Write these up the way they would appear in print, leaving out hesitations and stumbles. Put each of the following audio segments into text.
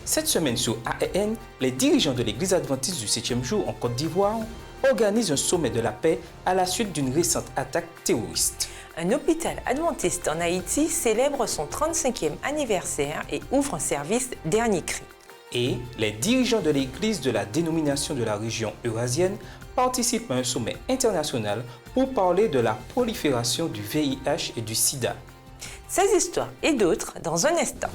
Cette semaine sur AEN, les dirigeants de l'Église adventiste du 7e jour en Côte d'Ivoire organisent un sommet de la paix à la suite d'une récente attaque terroriste. Un hôpital adventiste en Haïti célèbre son 35e anniversaire et ouvre un service dernier cri. Et les dirigeants de l'Église de la dénomination de la région eurasienne participent à un sommet international pour parler de la prolifération du VIH et du sida. Ces histoires et d'autres dans un instant.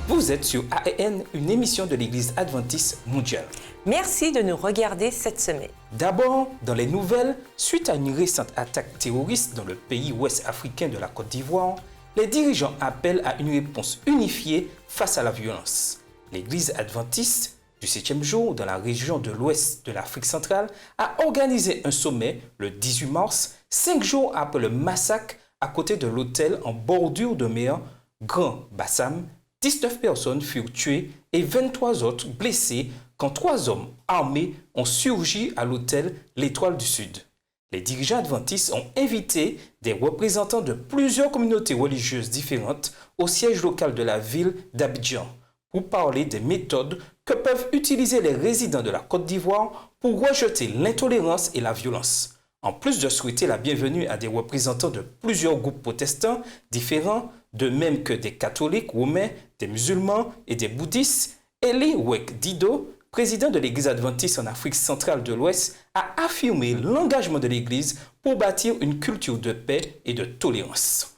Vous êtes sur AEN, une émission de l'Église adventiste mondiale. Merci de nous regarder cette semaine. D'abord, dans les nouvelles, suite à une récente attaque terroriste dans le pays ouest africain de la Côte d'Ivoire, les dirigeants appellent à une réponse unifiée face à la violence. L'Église adventiste du 7e jour dans la région de l'ouest de l'Afrique centrale a organisé un sommet le 18 mars, 5 jours après le massacre à côté de l'hôtel en bordure de mer Grand Bassam. 19 personnes furent tuées et 23 autres blessées quand 3 hommes armés ont surgi à l'hôtel L'Étoile du Sud. Les dirigeants adventistes ont invité des représentants de plusieurs communautés religieuses différentes au siège local de la ville d'Abidjan pour parler des méthodes que peuvent utiliser les résidents de la Côte d'Ivoire pour rejeter l'intolérance et la violence. En plus de souhaiter la bienvenue à des représentants de plusieurs groupes protestants différents, de même que des catholiques romains, des musulmans et des bouddhistes, Eli Wek Dido, président de l'Église adventiste en Afrique centrale de l'Ouest, a affirmé l'engagement de l'Église pour bâtir une culture de paix et de tolérance.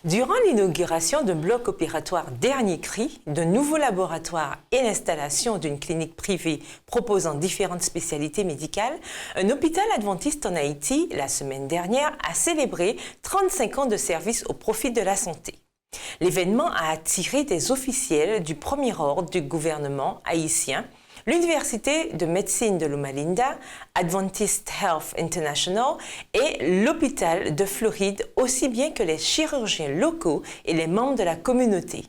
Durant l'inauguration d'un bloc opératoire dernier cri, de nouveaux laboratoires et l'installation d'une clinique privée proposant différentes spécialités médicales, un hôpital adventiste en Haïti, la semaine dernière, a célébré 35 ans de service au profit de la santé. L'événement a attiré des officiels du premier ordre du gouvernement haïtien, l'Université de médecine de Loma Linda, Adventist Health International et l'hôpital de Floride, aussi bien que les chirurgiens locaux et les membres de la communauté.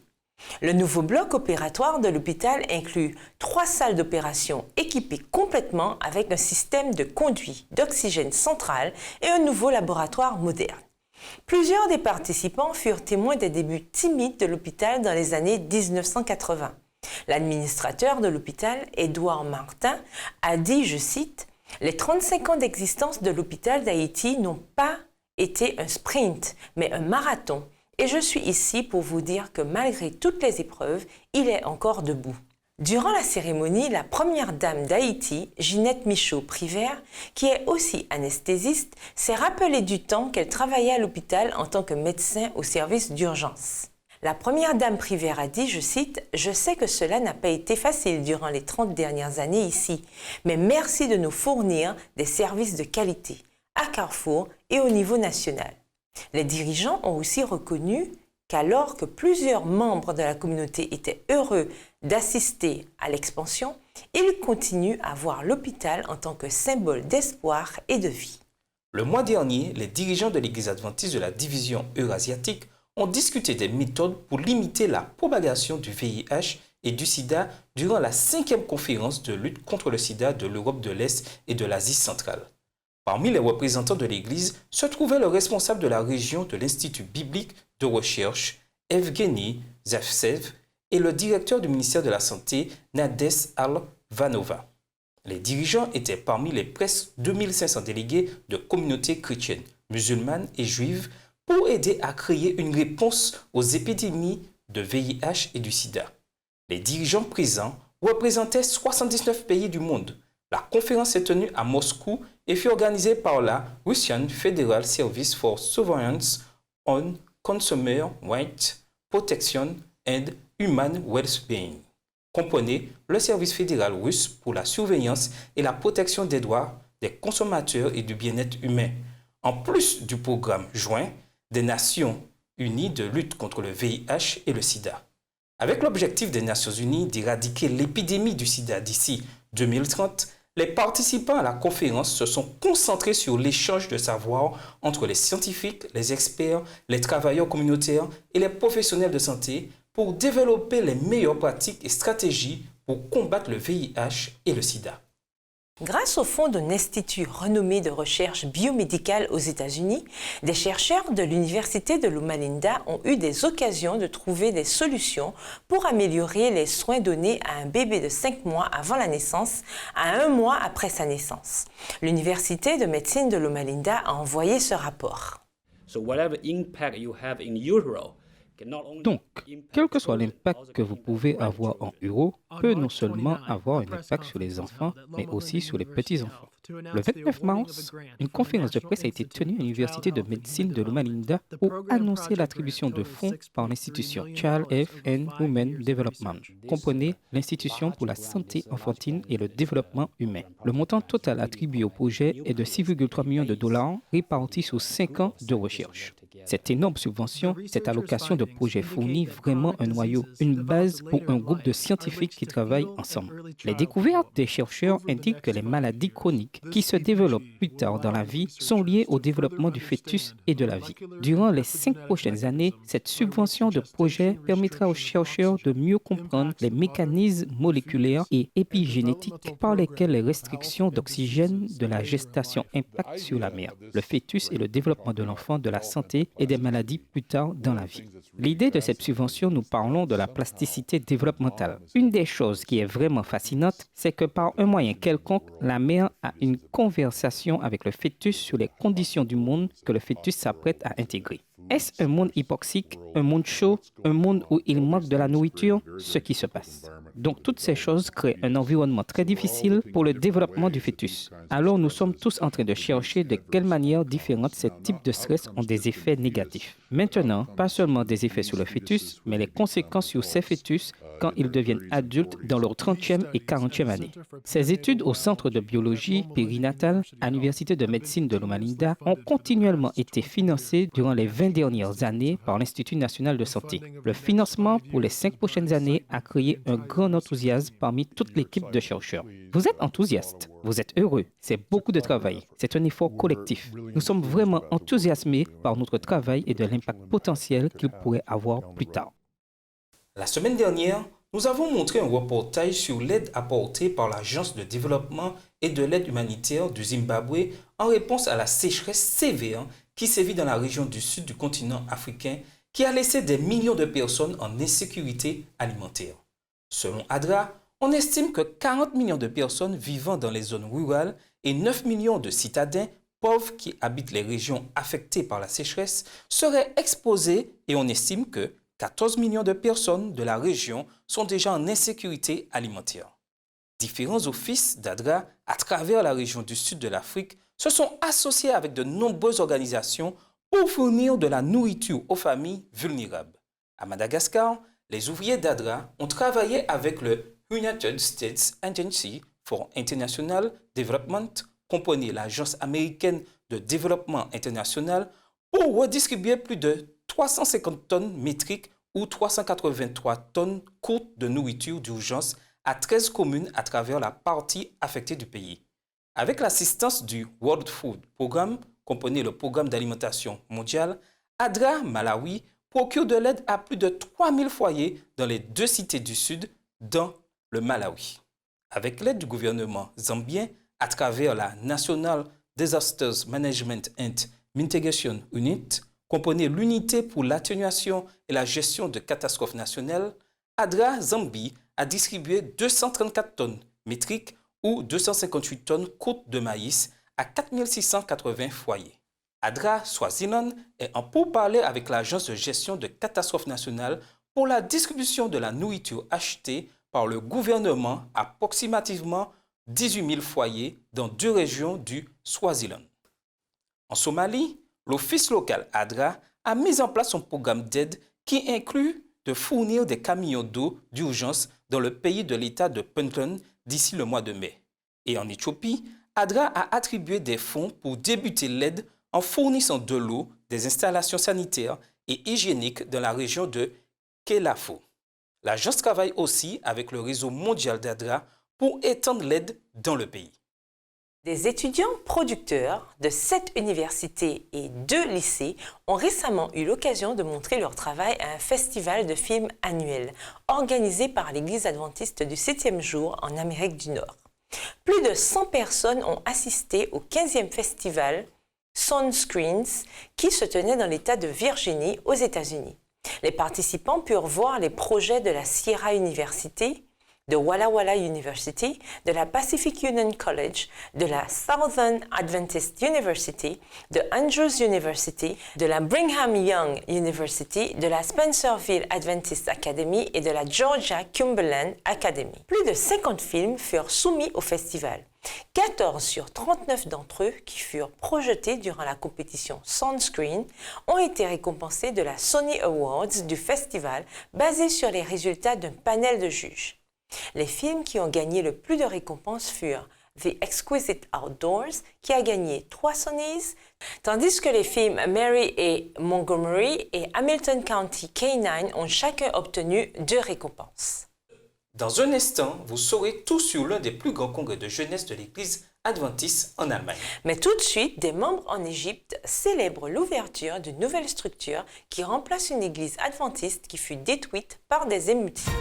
Le nouveau bloc opératoire de l'hôpital inclut 3 salles d'opération équipées complètement avec un système de conduit d'oxygène central et un nouveau laboratoire moderne. Plusieurs des participants furent témoins des débuts timides de l'hôpital dans les années 1980. L'administrateur de l'hôpital, Édouard Martin, a dit, je cite, « Les 35 ans d'existence de l'hôpital d'Haïti n'ont pas été un sprint, mais un marathon. Et je suis ici pour vous dire que malgré toutes les épreuves, il est encore debout. » Durant la cérémonie, la première dame d'Haïti, Ginette Michaud-Privert, qui est aussi anesthésiste, s'est rappelée du temps qu'elle travaillait à l'hôpital en tant que médecin au service d'urgence. La première dame Privert a dit, je cite, « Je sais que cela n'a pas été facile durant les 30 dernières années ici, mais merci de nous fournir des services de qualité, à Carrefour et au niveau national. » Les dirigeants ont aussi reconnu qu'alors que plusieurs membres de la communauté étaient heureux d'assister à l'expansion, ils continuent à voir l'hôpital en tant que symbole d'espoir et de vie. Le mois dernier, les dirigeants de l'Église adventiste de la division eurasiatique ont discuté des méthodes pour limiter la propagation du VIH et du sida durant la 5e conférence de lutte contre le sida de l'Europe de l'Est et de l'Asie centrale. Parmi les représentants de l'Église se trouvait le responsable de la région de l'Institut biblique de recherche, Evgeny Zavtsev, et le directeur du ministère de la Santé, Nades Al-Vanova. Les dirigeants étaient parmi les presque 2500 délégués de communautés chrétiennes, musulmanes et juives pour aider à créer une réponse aux épidémies de VIH et du sida. Les dirigeants présents représentaient 79 pays du monde. La conférence s'est tenue à Moscou et fut organisée par la Russian Federal Service for Surveillance on Consumer Rights Protection and Human Well-being. Comprenait le service fédéral russe pour la surveillance et la protection des droits des consommateurs et du bien-être humain, en plus du programme joint des Nations Unies de lutte contre le VIH et le sida. Avec l'objectif des Nations Unies d'éradiquer l'épidémie du sida d'ici 2030, les participants à la conférence se sont concentrés sur l'échange de savoir entre les scientifiques, les experts, les travailleurs communautaires et les professionnels de santé pour développer les meilleures pratiques et stratégies pour combattre le VIH et le sida. Grâce au fonds d'un institut renommé de recherche biomédicale aux États-Unis, des chercheurs de l'Université de Loma Linda ont eu des occasions de trouver des solutions pour améliorer les soins donnés à un bébé de 5 mois avant la naissance à 1 mois après sa naissance. L'Université de médecine de Loma Linda a envoyé ce rapport. Donc, quel que soit l'impact que vous pouvez avoir en euro, peut non seulement avoir un impact sur les enfants, mais aussi sur les petits-enfants. Le 29 mars, une conférence de presse a été tenue à l'Université de médecine de Loma Linda pour annoncer l'attribution de fonds par l'institution Child Health and Human Development, comprenait l'institution pour la santé enfantine et le développement humain. Le montant total attribué au projet est de 6,3 millions de dollars répartis sur 5 ans de recherche. Cette énorme subvention, cette allocation de projet fournit vraiment un noyau, une base pour un groupe de scientifiques qui travaillent ensemble. Les découvertes des chercheurs indiquent que les maladies chroniques qui se développent plus tard dans la vie sont liées au développement du fœtus et de la vie. Durant les 5 prochaines années, cette subvention de projet permettra aux chercheurs de mieux comprendre les mécanismes moléculaires et épigénétiques par lesquels les restrictions d'oxygène de la gestation impactent sur la mère, le fœtus et le développement de l'enfant, de la santé et des maladies plus tard dans la vie. L'idée de cette subvention, nous parlons de la plasticité développementale. Une des choses qui est vraiment fascinante, c'est que par un moyen quelconque, la mère a une conversation avec le fœtus sur les conditions du monde que le fœtus s'apprête à intégrer. Est-ce un monde hypoxique, un monde chaud, un monde où il manque de la nourriture? Ce qui se passe. Donc toutes ces choses créent un environnement très difficile pour le développement du fœtus. Alors nous sommes tous en train de chercher de quelle manière différentes ces types de stress ont des effets négatifs. Maintenant, pas seulement des effets sur le fœtus, mais les conséquences sur ces fœtus quand ils deviennent adultes dans leur 30e et 40e année. Ces études au Centre de biologie périnatale à l'Université de médecine de Loma Linda ont continuellement été financées durant les 20 dernières années par l'Institut national de santé. Le financement pour les 5 prochaines années a créé un grand enthousiasme parmi toute l'équipe de chercheurs. Vous êtes enthousiastes, vous êtes heureux, c'est beaucoup de travail, c'est un effort collectif. Nous sommes vraiment enthousiasmés par notre travail et de l'impact potentiel qu'il pourrait avoir plus tard. La semaine dernière, nous avons montré un reportage sur l'aide apportée par l'Agence de développement et de l'aide humanitaire du Zimbabwe en réponse à la sécheresse sévère qui sévit dans la région du sud du continent africain, qui a laissé des millions de personnes en insécurité alimentaire. Selon ADRA, on estime que 40 millions de personnes vivant dans les zones rurales et 9 millions de citadins pauvres qui habitent les régions affectées par la sécheresse seraient exposés et on estime que 14 millions de personnes de la région sont déjà en insécurité alimentaire. Différents offices d'ADRA à travers la région du sud de l'Afrique se sont associés avec de nombreuses organisations pour fournir de la nourriture aux familles vulnérables. À Madagascar, les ouvriers d'ADRA ont travaillé avec le United States Agency for International Development, comprenait l'Agence américaine de développement international, pour redistribuer plus de 350 tonnes métriques ou 383 tonnes courtes de nourriture d'urgence à 13 communes à travers la partie affectée du pays. Avec l'assistance du World Food Programme, comprenait le Programme d'alimentation mondiale, ADRA Malawi procure de l'aide à plus de 3000 foyers dans les 2 cités du sud dans le Malawi. Avec l'aide du gouvernement zambien, à travers la National Disasters Management and Mitigation Unit, comprenait l'unité pour l'atténuation et la gestion de catastrophes nationales, ADRA Zambie a distribué 234 tonnes métriques ou 258 tonnes courtes de maïs à 4680 foyers. ADRA Swaziland est en pourparlers avec l'Agence de gestion de catastrophes nationales pour la distribution de la nourriture achetée par le gouvernement à approximativement 18 000 foyers dans 2 régions du Swaziland. En Somalie, l'office local ADRA a mis en place un programme d'aide qui inclut de fournir des camions d'eau d'urgence dans le pays de l'État de Puntland d'ici le mois de mai. Et en Éthiopie, ADRA a attribué des fonds pour débuter l'aide en fournissant de l'eau, des installations sanitaires et hygiéniques dans la région de Kelafo. L'agence travaille aussi avec le réseau mondial d'ADRA pour étendre l'aide dans le pays. Des étudiants producteurs de 7 universités et 2 lycées ont récemment eu l'occasion de montrer leur travail à un festival de films annuel organisé par l'Église adventiste du 7e jour en Amérique du Nord. Plus de 100 personnes ont assisté au 15e festival Sunscreens qui se tenait dans l'État de Virginie aux États-Unis. Les participants purent voir les projets de la Sierra University, de Walla Walla University, de la Pacific Union College, de la Southern Adventist University, de Andrews University, de la Brigham Young University, de la Spencerville Adventist Academy et de la Georgia Cumberland Academy. Plus de 50 films furent soumis au festival. 14 sur 39 d'entre eux qui furent projetés durant la compétition Sunscreen ont été récompensés de la Sony Awards du festival basé sur les résultats d'un panel de juges. Les films qui ont gagné le plus de récompenses furent The Exquisite Outdoors, qui a gagné 3 Sonys, tandis que les films Mary et Montgomery et Hamilton County K9 ont chacun obtenu 2 récompenses. Dans un instant, vous saurez tout sur l'un des plus grands congrès de jeunesse de l'Église adventiste en Allemagne. Mais tout de suite, des membres en Égypte célèbrent l'ouverture d'une nouvelle structure qui remplace une église adventiste qui fut détruite par des émeutiers.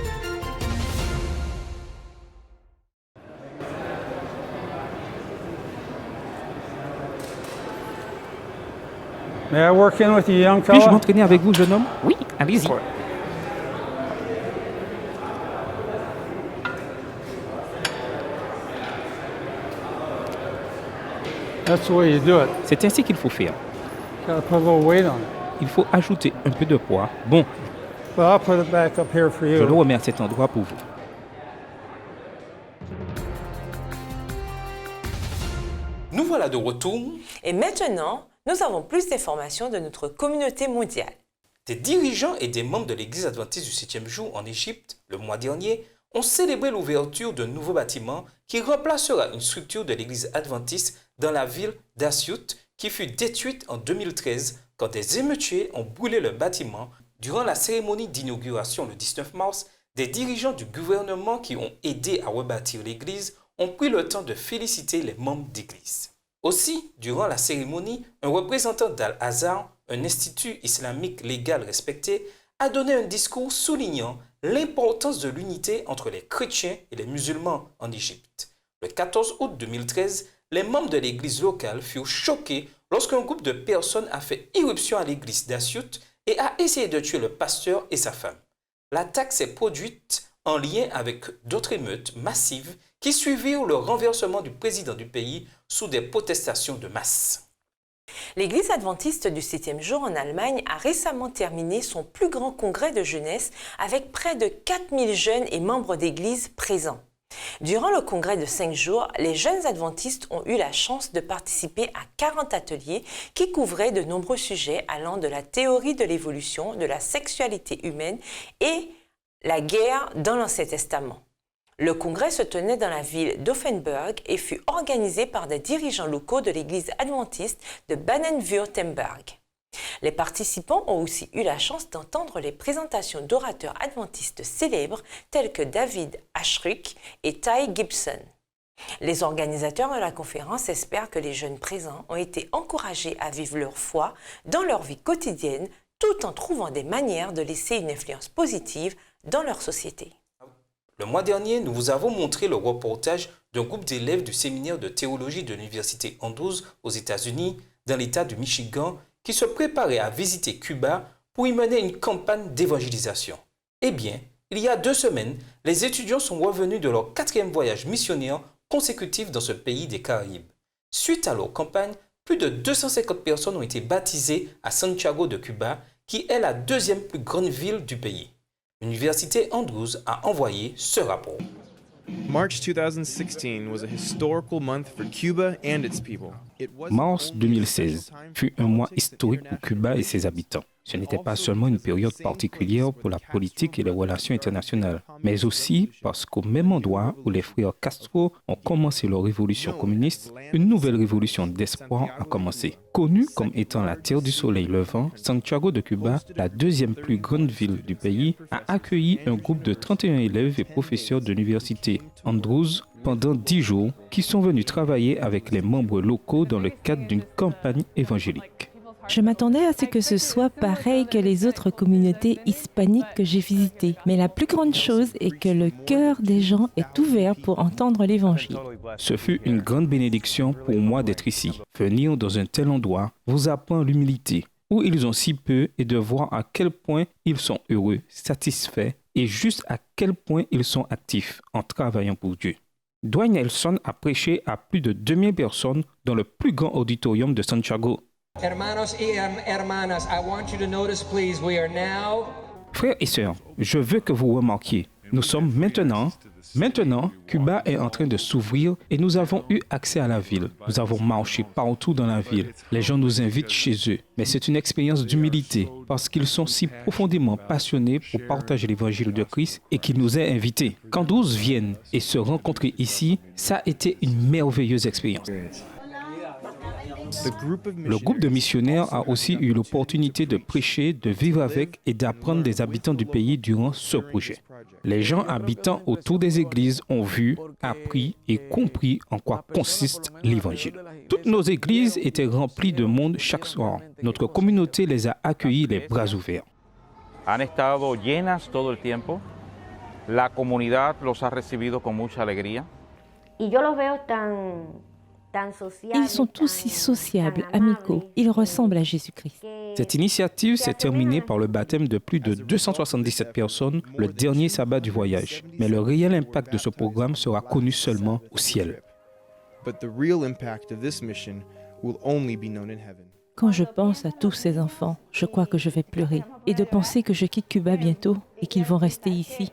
May I work in with you, young Puis-je fella? m'entraîner avec vous, jeune homme? Oui, allez-y. That's the way you do it. C'est ainsi qu'il faut faire. Gotta put a little weight on it. Il faut ajouter un peu de poids. Bon, But I'll put it back up here for je le you. remets à cet endroit pour vous. Nous voilà de retour. Et maintenant, nous avons plus d'informations de notre communauté mondiale. Des dirigeants et des membres de l'Église adventiste du 7e jour en Égypte, le mois dernier, ont célébré l'ouverture d'un nouveau bâtiment qui remplacera une structure de l'Église adventiste dans la ville d'Asyut qui fut détruite en 2013 quand des émeutiers ont brûlé le bâtiment. Durant la cérémonie d'inauguration le 19 mars, des dirigeants du gouvernement qui ont aidé à rebâtir l'Église ont pris le temps de féliciter les membres d'Église. Aussi, durant la cérémonie, un représentant d'Al-Azhar, un institut islamique légal respecté, a donné un discours soulignant l'importance de l'unité entre les chrétiens et les musulmans en Égypte. Le 14 août 2013, les membres de l'église locale furent choqués lorsqu'un groupe de personnes a fait irruption à l'église d'Asyut et a essayé de tuer le pasteur et sa femme. L'attaque s'est produite en lien avec d'autres émeutes massives qui suivirent le renversement du président du pays sous des protestations de masse. L'Église adventiste du 7e jour en Allemagne a récemment terminé son plus grand congrès de jeunesse avec près de 4000 jeunes et membres d'Église présents. Durant le congrès de 5 jours, les jeunes adventistes ont eu la chance de participer à 40 ateliers qui couvraient de nombreux sujets allant de la théorie de l'évolution, de la sexualité humaine et la guerre dans l'Ancien Testament. Le congrès se tenait dans la ville d'Offenburg et fut organisé par des dirigeants locaux de l'église adventiste de Baden-Württemberg. Les participants ont aussi eu la chance d'entendre les présentations d'orateurs adventistes célèbres tels que David Ashrick et Ty Gibson. Les organisateurs de la conférence espèrent que les jeunes présents ont été encouragés à vivre leur foi dans leur vie quotidienne tout en trouvant des manières de laisser une influence positive dans leur société. Le mois dernier, nous vous avons montré le reportage d'un groupe d'élèves du séminaire de théologie de l'Université Andrews aux États-Unis, dans l'État du Michigan, qui se préparait à visiter Cuba pour y mener une campagne d'évangélisation. Eh bien, il y a 2 semaines, les étudiants sont revenus de leur 4e voyage missionnaire consécutif dans ce pays des Caraïbes. Suite à leur campagne, plus de 250 personnes ont été baptisées à Santiago de Cuba, qui est la 2e plus grande ville du pays. L'Université Andrews a envoyé ce rapport. March 2016 was a historical month for Cuba and its people. Mars 2016 fut un mois historique pour Cuba et ses habitants. Ce n'était pas seulement une période particulière pour la politique et les relations internationales, mais aussi parce qu'au même endroit où les frères Castro ont commencé leur révolution communiste, une nouvelle révolution d'espoir a commencé. Connue comme étant la terre du soleil levant, Santiago de Cuba, la 2e plus grande ville du pays, a accueilli un groupe de 31 élèves et professeurs de l'université Andrews pendant 10 jours qui sont venus travailler avec les membres locaux dans le cadre d'une campagne évangélique. Je m'attendais à ce que ce soit pareil que les autres communautés hispaniques que j'ai visitées. Mais la plus grande chose est que le cœur des gens est ouvert pour entendre l'Évangile. Ce fut une grande bénédiction pour moi d'être ici. Venir dans un tel endroit vous apprend l'humilité, où ils ont si peu, et de voir à quel point ils sont heureux, satisfaits, et juste à quel point ils sont actifs en travaillant pour Dieu. Dwayne Nelson a prêché à plus de 2000 personnes dans le plus grand auditorium de Santiago. Hermanos y hermanas, I want you to notice, please, we are now... Frères et sœurs, je veux que vous remarquiez, nous sommes maintenant, Cuba est en train de s'ouvrir et nous avons eu accès à la ville. Nous avons marché partout dans la ville. Les gens nous invitent chez eux. Mais c'est une expérience d'humilité parce qu'ils sont si profondément passionnés pour partager l'évangile de Christ et qu'ils nous aient invités. Quand 12 viennent et se rencontrer ici, ça a été une merveilleuse expérience. Le groupe de missionnaires a aussi eu l'opportunité de prêcher, de vivre avec et d'apprendre des habitants du pays durant ce projet. Les gens habitant autour des églises ont vu, appris et compris en quoi consiste l'Évangile. Toutes nos églises étaient remplies de monde chaque soir. Notre communauté les a accueillis les bras ouverts. Han estado llenas todo el tiempo. La comunidad los ha recibido con mucha alegría. Y yo los veo tan Ils sont tous si sociables, amicaux. Ils ressemblent à Jésus-Christ. Cette initiative s'est terminée par le baptême de plus de 277 personnes le dernier sabbat du voyage. Mais le réel impact de ce programme sera connu seulement au ciel. Quand je pense à tous ces enfants, je crois que je vais pleurer. Et de penser que je quitte Cuba bientôt et qu'ils vont rester ici.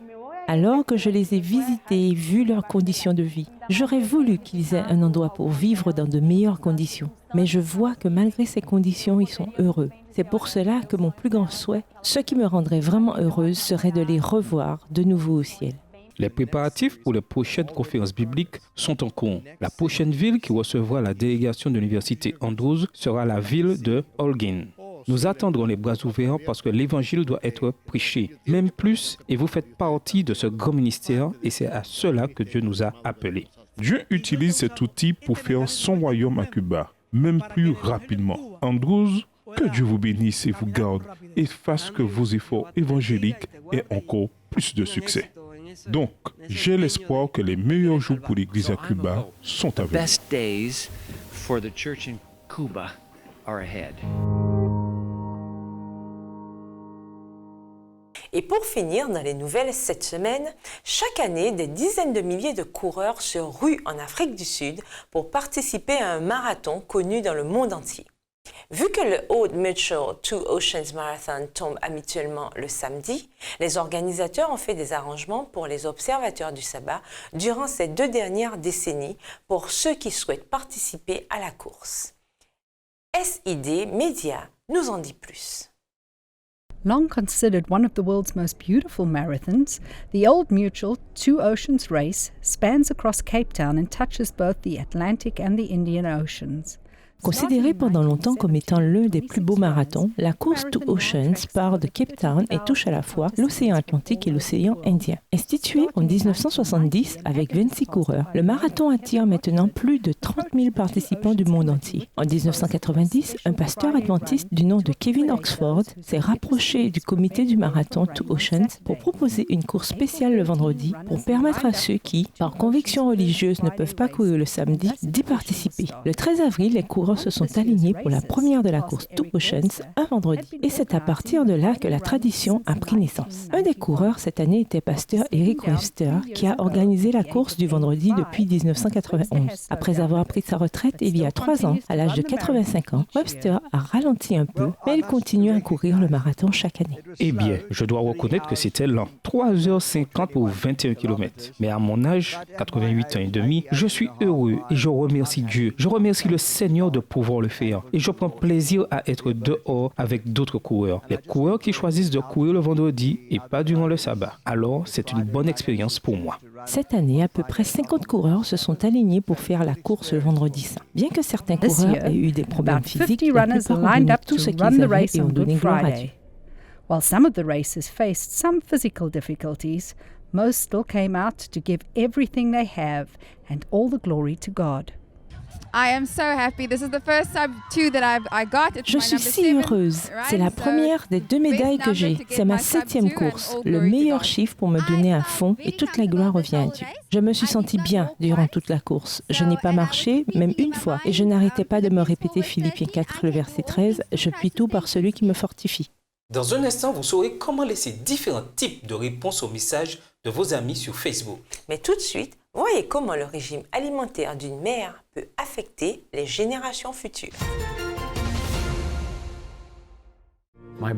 Alors que je les ai visités et vu leurs conditions de vie, j'aurais voulu qu'ils aient un endroit pour vivre dans de meilleures conditions. Mais je vois que malgré ces conditions, ils sont heureux. C'est pour cela que mon plus grand souhait, ce qui me rendrait vraiment heureuse, serait de les revoir de nouveau au ciel. Les préparatifs pour les prochaines conférences bibliques sont en cours. La prochaine ville qui recevra la délégation de l'université Andrews sera la ville de Holguín. Nous attendrons les bras ouverts parce que l'Évangile doit être prêché, même plus, et vous faites partie de ce grand ministère et c'est à cela que Dieu nous a appelés. Dieu utilise cet outil pour faire son royaume à Cuba, même plus rapidement. Andrews, que Dieu vous bénisse et vous garde et fasse que vos efforts évangéliques aient encore plus de succès. Donc, j'ai l'espoir que les meilleurs jours pour l'Église à Cuba sont à venir. Et pour finir, dans les nouvelles cette semaine, chaque année, des dizaines de milliers de coureurs se ruent en Afrique du Sud pour participer à un marathon connu dans le monde entier. Vu que le Old Mutual Two Oceans Marathon tombe habituellement le samedi, les organisateurs ont fait des arrangements pour les observateurs du sabbat durant ces 2 dernières décennies pour ceux qui souhaitent participer à la course. SID Média nous en dit plus. Long considered one of the world's most beautiful marathons, the Old Mutual Two Oceans Race spans across Cape Town and touches both the Atlantic and the Indian Oceans. Considérée pendant longtemps comme étant l'un des plus beaux marathons, la course Two Oceans part de Cape Town et touche à la fois l'océan Atlantique et l'océan Indien. Institué en 1970 avec 26 coureurs, le marathon attire maintenant plus de 30 000 participants du monde entier. En 1990, un pasteur adventiste du nom de Kevin Oxford s'est rapproché du comité du marathon Two Oceans pour proposer une course spéciale le vendredi pour permettre à ceux qui, par conviction religieuse, ne peuvent pas courir le samedi, d'y participer. Le 13 avril, les coureurs se sont alignés pour la première de la course Two Oceans un vendredi. Et c'est à partir de là que la tradition a pris naissance. Un des coureurs cette année était pasteur Eric Webster, qui a organisé la course du vendredi depuis 1991. Après avoir pris sa retraite il y a 3 ans, à l'âge de 85 ans, Webster a ralenti un peu, mais il continue à courir le marathon chaque année. Eh bien, je dois reconnaître que c'était lent. 3h50 pour 21 km. Mais à mon âge, 88 ans et demi, je suis heureux et je remercie Dieu. Je remercie le Seigneur de pouvoir le faire. Et je prends plaisir à être dehors avec d'autres coureurs. Les coureurs qui choisissent de courir le vendredi et pas durant le sabbat. Alors, c'est une bonne expérience pour moi. Cette année, à peu près 50 coureurs se sont alignés pour faire la course le vendredi saint. Bien que certains coureurs aient eu des problèmes physiques, la plupart ont donné tout ce qu'ils avaient et ont donné gloire à Dieu. While some of the racers faced some physical difficulties, most still came out to give everything they have and all the glory to God. Je suis si heureuse. C'est la première des 2 médailles que j'ai. C'est ma 7e course. Le meilleur chiffre pour me donner à fond et toute la gloire revient à Dieu. Je me suis sentie bien durant toute la course. Je n'ai pas marché, même une fois, et je n'arrêtais pas de me répéter Philippiens 4, le verset 13, « Je puis tout par celui qui me fortifie ». Dans un instant, vous saurez comment laisser différents types de réponses aux messages de vos amis sur Facebook. Mais tout de suite, voyez comment le régime alimentaire d'une mère peut affecter les générations futures. La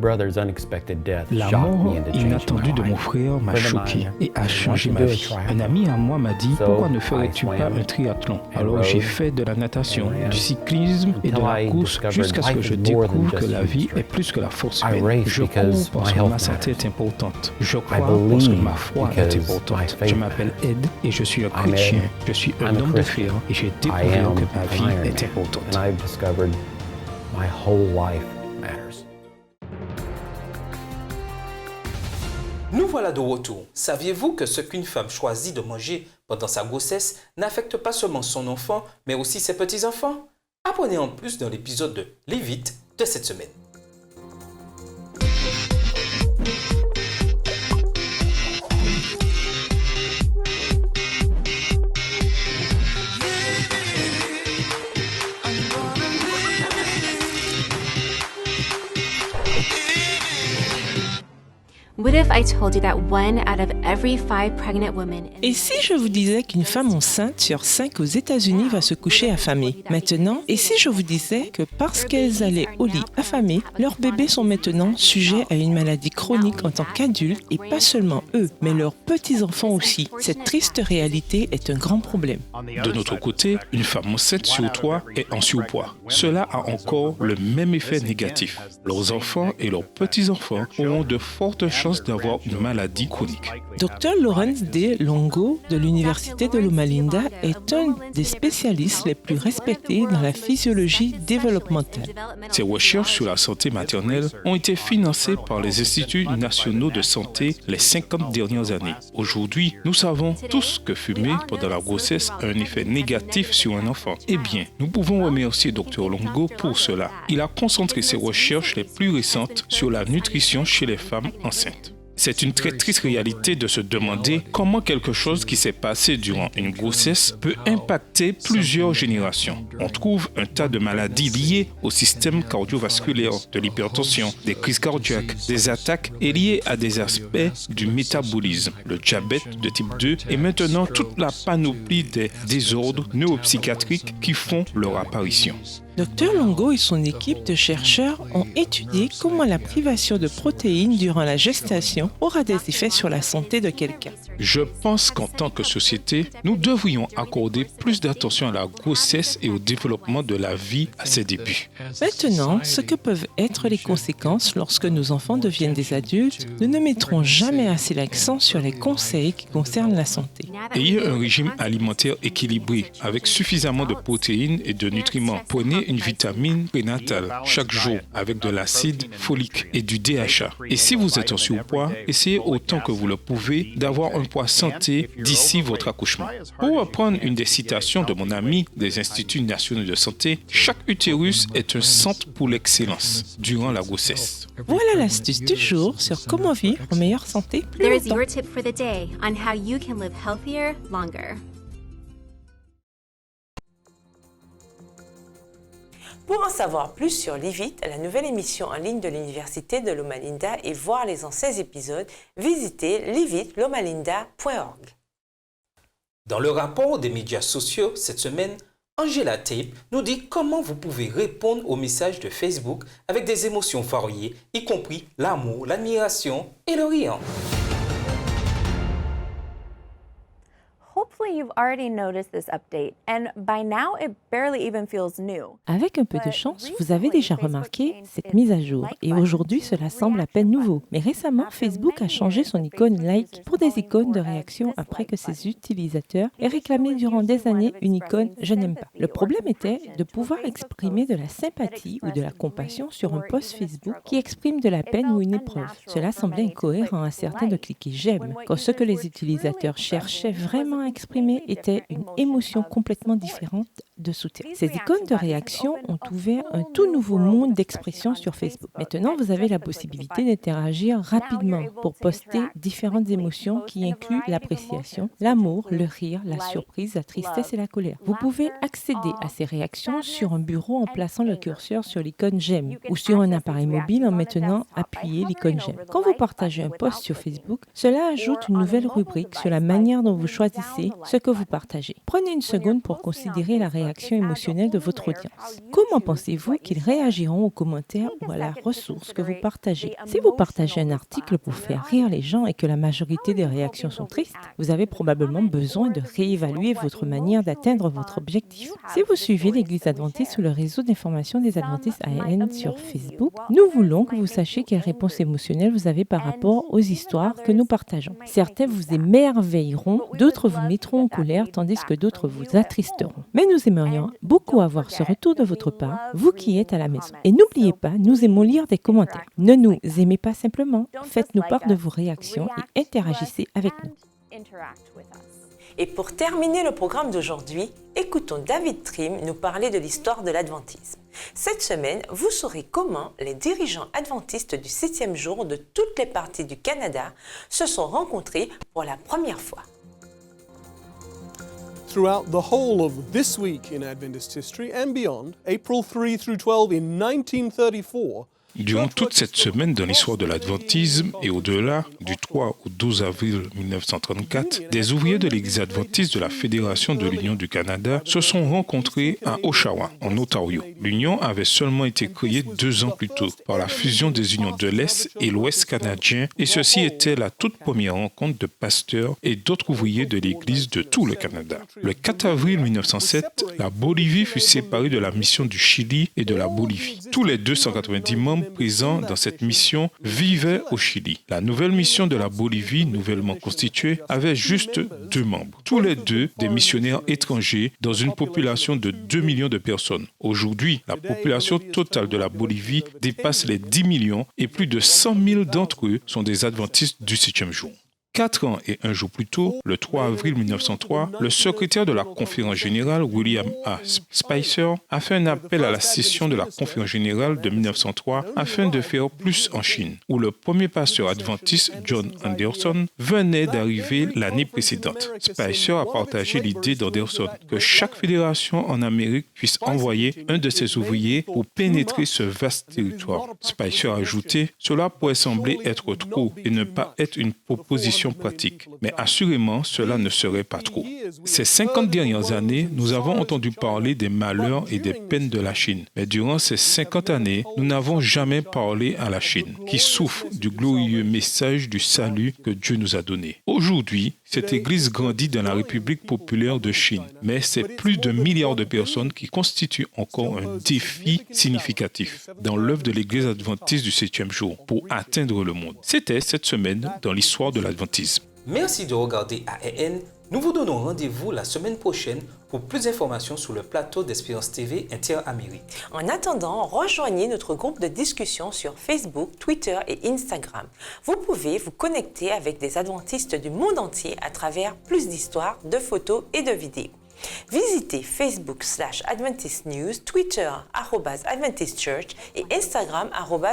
mort inattendue de mon frère m'a choqué et a changé ma vie. Un ami à moi m'a dit « Pourquoi ne ferais-tu pas un triathlon ?» Alors j'ai fait de la natation, du cyclisme et de la course jusqu'à ce que je découvre que la vie est plus que la force humaine. Je cours parce que ma santé est importante. Je crois parce que ma foi est importante. Je m'appelle Ed et je suis un chrétien. Je suis un homme de fer et j'ai découvert que ma vie est importante. Nous voilà de retour. Saviez-vous que ce qu'une femme choisit de manger pendant sa grossesse n'affecte pas seulement son enfant, mais aussi ses petits-enfants? Apprenez en plus dans l'épisode de Lévite de cette semaine. Et si je vous disais qu'une femme enceinte sur 5 aux États-Unis va se coucher affamée? Maintenant, et si je vous disais que parce qu'elles allaient au lit affamées, leurs bébés sont maintenant sujets à une maladie chronique en tant qu'adultes, et pas seulement eux, mais leurs petits-enfants aussi. Cette triste réalité est un grand problème. De notre côté, une femme enceinte sur 3 est en surpoids. Cela a encore le même effet négatif. Leurs enfants et leurs petits-enfants auront de fortes chances d'avoir une maladie chronique. Dr Lawrence D. Longo de l'Université de Loma Linda est un des spécialistes les plus respectés dans la physiologie développementale. Ces recherches sur la santé maternelle ont été financées par les Instituts nationaux de santé les 50 dernières années. Aujourd'hui, nous savons tous que fumer pendant la grossesse a un effet négatif sur un enfant. Eh bien, nous pouvons remercier Dr Longo pour cela. Il a concentré ses recherches les plus récentes sur la nutrition chez les femmes enceintes. C'est une très triste réalité de se demander comment quelque chose qui s'est passé durant une grossesse peut impacter plusieurs générations. On trouve un tas de maladies liées au système cardiovasculaire, de l'hypertension, des crises cardiaques, des attaques et liées à des aspects du métabolisme, le diabète de type 2 et maintenant toute la panoplie des désordres neuropsychiatriques qui font leur apparition. Dr Longo et son équipe de chercheurs ont étudié comment la privation de protéines durant la gestation aura des effets sur la santé de quelqu'un. Je pense qu'en tant que société, nous devrions accorder plus d'attention à la grossesse et au développement de la vie à ses débuts. Maintenant, ce que peuvent être les conséquences lorsque nos enfants deviennent des adultes, nous ne mettrons jamais assez l'accent sur les conseils qui concernent la santé. Ayez un régime alimentaire équilibré avec suffisamment de protéines et de nutriments. Prenez une vitamine prénatale chaque jour avec de l'acide folique et du DHA. Et si vous êtes en surpoids, essayez autant que vous le pouvez d'avoir un poids santé d'ici votre accouchement. Pour reprendre une des citations de mon ami des Instituts nationaux de santé, chaque utérus est un centre pour l'excellence durant la grossesse. Voilà l'astuce du jour sur comment vivre en meilleure santé plus longtemps. Pour en savoir plus sur Livit, la nouvelle émission en ligne de l'Université de Loma Linda et voir les anciens épisodes, visitez livitlomalinda.org. Dans le rapport des médias sociaux cette semaine, Angela Tape nous dit comment vous pouvez répondre aux messages de Facebook avec des émotions variées, y compris l'amour, l'admiration et le rire. Avec un peu de chance, vous avez déjà remarqué cette mise à jour et aujourd'hui cela semble à peine nouveau. Mais récemment, Facebook a changé son icône like pour des icônes de réaction après que ses utilisateurs aient réclamé durant des années une icône je n'aime pas. Le problème était de pouvoir exprimer de la sympathie ou de la compassion sur un post Facebook qui exprime de la peine ou une épreuve. Cela semblait incohérent à certains de cliquer j'aime quand ce que les utilisateurs cherchaient vraiment à exprimer était une émotion complètement différente de soutien. Ces icônes de réaction ont ouvert un tout nouveau monde d'expression sur Facebook. Maintenant, vous avez la possibilité d'interagir rapidement pour poster différentes émotions qui incluent l'appréciation, l'amour, le rire, la surprise, la tristesse et la colère. Vous pouvez accéder à ces réactions sur un bureau en plaçant le curseur sur l'icône j'aime ou sur un appareil mobile en maintenant appuyé l'icône j'aime. Quand vous partagez un post sur Facebook, cela ajoute une nouvelle rubrique sur la manière dont vous choisissez ce que vous partagez. Prenez une seconde pour considérer la réaction émotionnelle de votre audience. Comment pensez-vous qu'ils réagiront aux commentaires ou à la ressource que vous partagez? Si vous partagez un article pour faire rire les gens et que la majorité des réactions sont tristes, vous avez probablement besoin de réévaluer votre manière d'atteindre votre objectif. Si vous suivez l'Église adventiste ou le réseau d'information des adventistes ALN sur Facebook, nous voulons que vous sachiez quelle réponse émotionnelle vous avez par rapport aux histoires que nous partageons. Certains vous émerveilleront, d'autres vous mettront en colère, tandis que d'autres vous attristeront. Mais nous aimerions beaucoup avoir ce retour de votre part, vous qui êtes à la maison. Et n'oubliez pas, nous aimons lire des commentaires. Ne nous aimez pas simplement, faites-nous part de vos réactions et interagissez avec nous. Et pour terminer le programme d'aujourd'hui, écoutons David Trim nous parler de l'histoire de l'adventisme. Cette semaine, vous saurez comment les dirigeants adventistes du 7e jour de toutes les parties du Canada se sont rencontrés pour la première fois. Throughout the whole of this week in Adventist history and beyond, April 3 through 12 in 1934, Durant toute cette semaine dans l'histoire de l'adventisme et au-delà, du 3 au 12 avril 1934, des ouvriers de l'Église adventiste de la Fédération de l'Union du Canada se sont rencontrés à Oshawa, en Ontario. L'Union avait seulement été créée 2 ans plus tôt par la fusion des unions de l'Est et l'Ouest canadien, et ceci était la toute première rencontre de pasteurs et d'autres ouvriers de l'Église de tout le Canada. Le 4 avril 1907, la Bolivie fut séparée de la mission du Chili et de la Bolivie. Tous les 290 membres présents dans cette mission vivaient au Chili. La nouvelle mission de la Bolivie, nouvellement constituée, avait juste 2 membres. Tous les 2 des missionnaires étrangers dans une population de 2 millions de personnes. Aujourd'hui, la population totale de la Bolivie dépasse les 10 millions et plus de 100 000 d'entre eux sont des adventistes du 7e jour. 4 ans et 1 jour plus tôt, le 3 avril 1903, le secrétaire de la Conférence générale, William A. Spicer, a fait un appel à la session de la Conférence générale de 1903 afin de faire plus en Chine, où le premier pasteur adventiste, John Anderson, venait d'arriver l'année précédente. Spicer a partagé l'idée d'Anderson que chaque fédération en Amérique puisse envoyer un de ses ouvriers pour pénétrer ce vaste territoire. Spicer a ajouté « Cela pourrait sembler être trop et ne pas être une proposition pratique, mais assurément, cela ne serait pas trop. » Ces 50 dernières années, nous avons entendu parler des malheurs et des peines de la Chine. Mais durant ces 50 années, nous n'avons jamais parlé à la Chine, qui souffre du glorieux message du salut que Dieu nous a donné. Aujourd'hui, cette Église grandit dans la République populaire de Chine, mais c'est plus de milliards de personnes qui constituent encore un défi significatif dans l'œuvre de l'Église adventiste du 7e jour pour atteindre le monde. C'était cette semaine dans l'histoire de l'adventisme. Merci de regarder ALN. Nous vous donnons rendez-vous la semaine prochaine pour plus d'informations sur le plateau d'Espérance TV Inter-Amérique. En attendant, rejoignez notre groupe de discussion sur Facebook, Twitter et Instagram. Vous pouvez vous connecter avec des adventistes du monde entier à travers plus d'histoires, de photos et de vidéos. Visitez Facebook/Adventist News, Twitter @Adventist Church et Instagram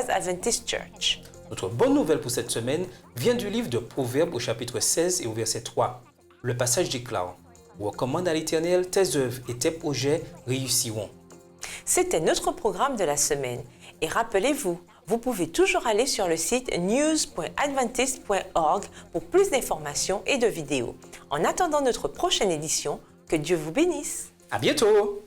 @Adventist Church. Notre bonne nouvelle pour cette semaine vient du livre de Proverbes au chapitre 16 et au verset 3. Le passage déclare « Recommande à l'Éternel tes œuvres et tes projets réussiront. » C'était notre programme de la semaine. Et rappelez-vous, vous pouvez toujours aller sur le site news.adventist.org pour plus d'informations et de vidéos. En attendant notre prochaine édition, que Dieu vous bénisse. À bientôt!